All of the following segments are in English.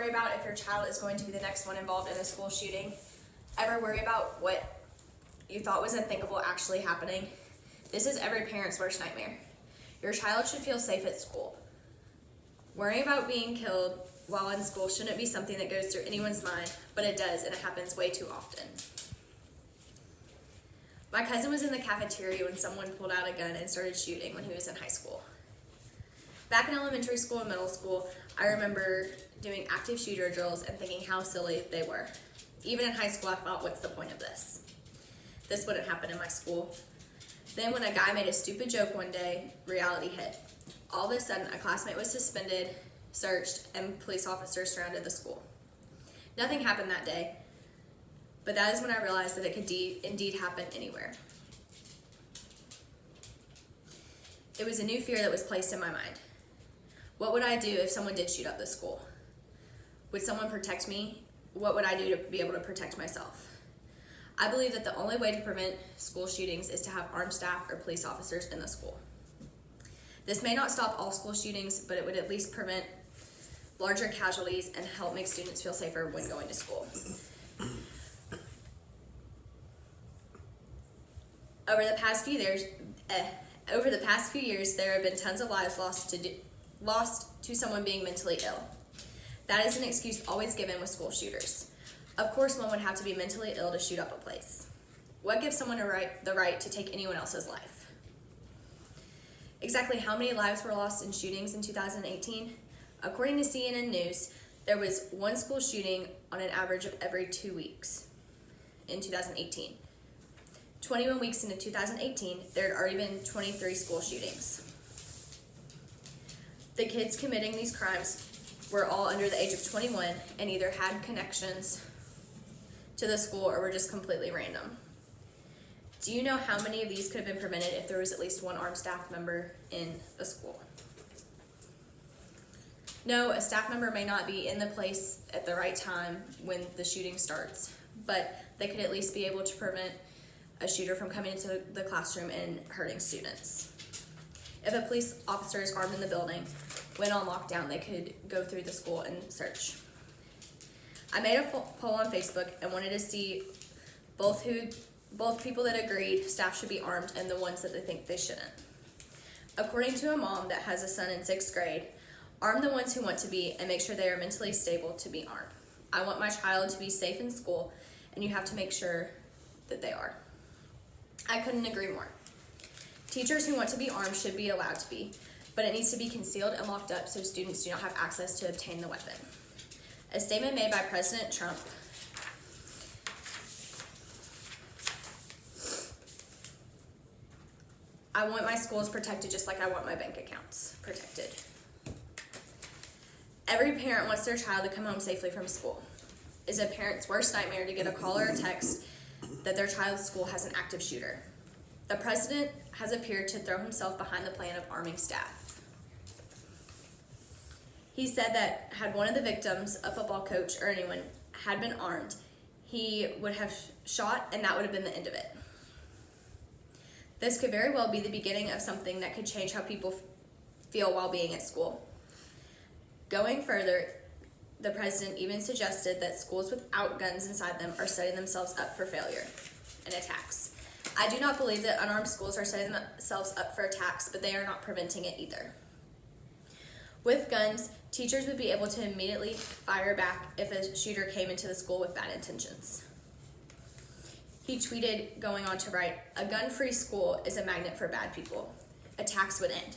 worry about if your child is going to be the next one involved in a school shooting? Ever worry about what you thought was unthinkable actually happening? This is every parent's worst nightmare. Your child should feel safe at school. Worrying about being killed while in school shouldn't be something that goes through anyone's mind, but it does, and it happens way too often. My cousin was in the cafeteria when someone pulled out a gun and started shooting when he was in high school. Back in elementary school and middle school, I remember doing active shooter drills and thinking how silly they were. Even in high school, I thought, what's the point of this? This wouldn't happen in my school. Then when a guy made a stupid joke one day, reality hit. All of a sudden, a classmate was suspended, searched, and police officers surrounded the school. Nothing happened that day, but that is when I realized that it could indeed happen anywhere. It was a new fear that was placed in my mind. What would I do if someone did shoot up the school? Would someone protect me? What would I do to be able to protect myself? I believe that the only way to prevent school shootings is to have armed staff or police officers in the school. This may not stop all school shootings, but it would at least prevent larger casualties and help make students feel safer when going to school. Over the past few years, there have been tons of lives lost to someone being mentally ill. That is an excuse always given with school shooters. Of course, one would have to be mentally ill to shoot up a place. What gives someone the right to take anyone else's life? Exactly how many lives were lost in shootings in 2018? According to CNN News, there was one school shooting on an average of every 2 weeks in 2018. 21 weeks into 2018, there had already been 23 school shootings. The kids committing these crimes were all under the age of 21 and either had connections to the school or were just completely random. Do you know how many of these could have been prevented if there was at least one armed staff member in the school? No, a staff member may not be in the place at the right time when the shooting starts, but they could at least be able to prevent a shooter from coming into the classroom and hurting students. If a police officer is armed in the building, when on lockdown, they could go through the school and search. I made a poll on Facebook and wanted to see both people that agreed staff should be armed and the ones that they think they shouldn't. According to a mom that has a son in 6th grade, arm the ones who want to be and make sure they are mentally stable to be armed. I want my child to be safe in school, and you have to make sure that they are. I couldn't agree more. Teachers who want to be armed should be allowed to be, but it needs to be concealed and locked up so students do not have access to obtain the weapon. A statement made by President Trump I want my schools protected just like I want my bank accounts protected. Every parent wants their child to come home safely from school. It's a parent's worst nightmare to get a call or a text that their child's school has an active shooter. The president has appeared to throw himself behind the plan of arming staff. He said that had one of the victims, a football coach or anyone, had been armed, he would have shot and that would have been the end of it. This could very well be the beginning of something that could change how people feel while being at school. Going further, the president even suggested that schools without guns inside them are setting themselves up for failure and attacks. I do not believe that unarmed schools are setting themselves up for attacks, but they are not preventing it either. With guns, teachers would be able to immediately fire back if a shooter came into the school with bad intentions. He tweeted, going on to write, "A gun-free school is a magnet for bad people. Attacks would end."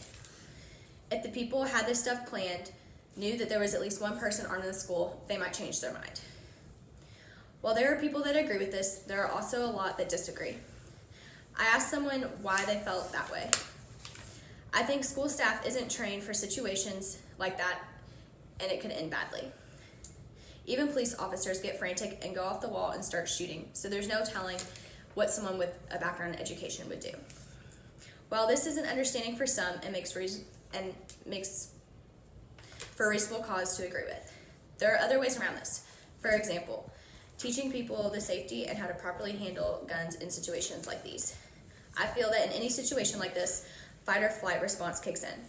If the people had this stuff planned, knew that there was at least one person armed in the school, they might change their mind. While there are people that agree with this, there are also a lot that disagree. I asked someone why they felt that way. I think school staff isn't trained for situations like that, and it could end badly. Even police officers get frantic and go off the wall and start shooting, so there's no telling what someone with a background in education would do. While this is an understanding for some and makes for a reasonable cause to agree with, there are other ways around this. For example, teaching people the safety and how to properly handle guns in situations like these. I feel that in any situation like this, fight or flight response kicks in.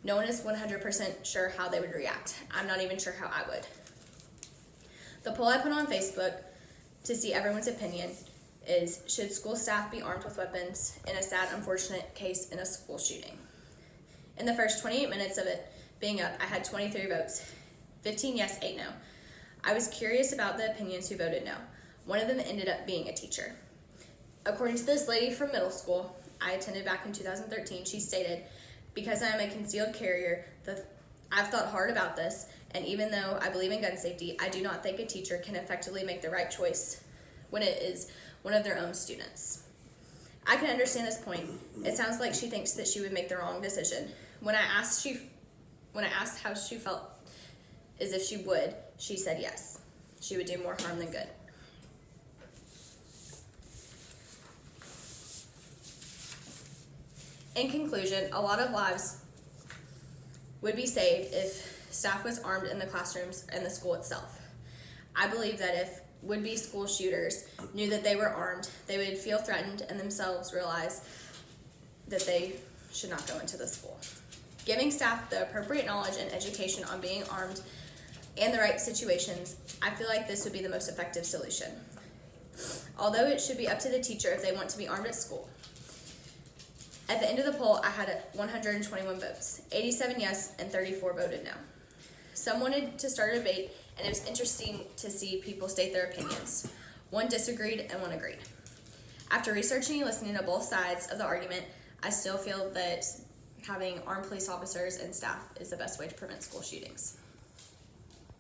No one is 100% sure how they would react. I'm not even sure how I would. The poll I put on Facebook to see everyone's opinion is, should school staff be armed with weapons in a sad, unfortunate case in a school shooting? In the first 28 minutes of it being up, I had 23 votes, 15 yes, 8 no. I was curious about the opinions who voted no. One of them ended up being a teacher. According to this lady from middle school I attended back in 2013, she stated, because I am a concealed carrier, I've thought hard about this, and even though I believe in gun safety, I do not think a teacher can effectively make the right choice when it is one of their own students. I can understand this point. It sounds like she thinks that she would make the wrong decision. When I asked how she felt as if she would, she said yes. She would do more harm than good. In conclusion, a lot of lives would be saved if staff was armed in the classrooms and the school itself. I believe that if would-be school shooters knew that they were armed, they would feel threatened and themselves realize that they should not go into the school. Giving staff the appropriate knowledge and education on being armed and the right situations, I feel like this would be the most effective solution. Although it should be up to the teacher if they want to be armed at school. At the end of the poll, I had 121 votes, 87 yes and 34 voted no. Some wanted to start a debate, and it was interesting to see people state their opinions. One disagreed and one agreed. After researching and listening to both sides of the argument, I still feel that having armed police officers and staff is the best way to prevent school shootings.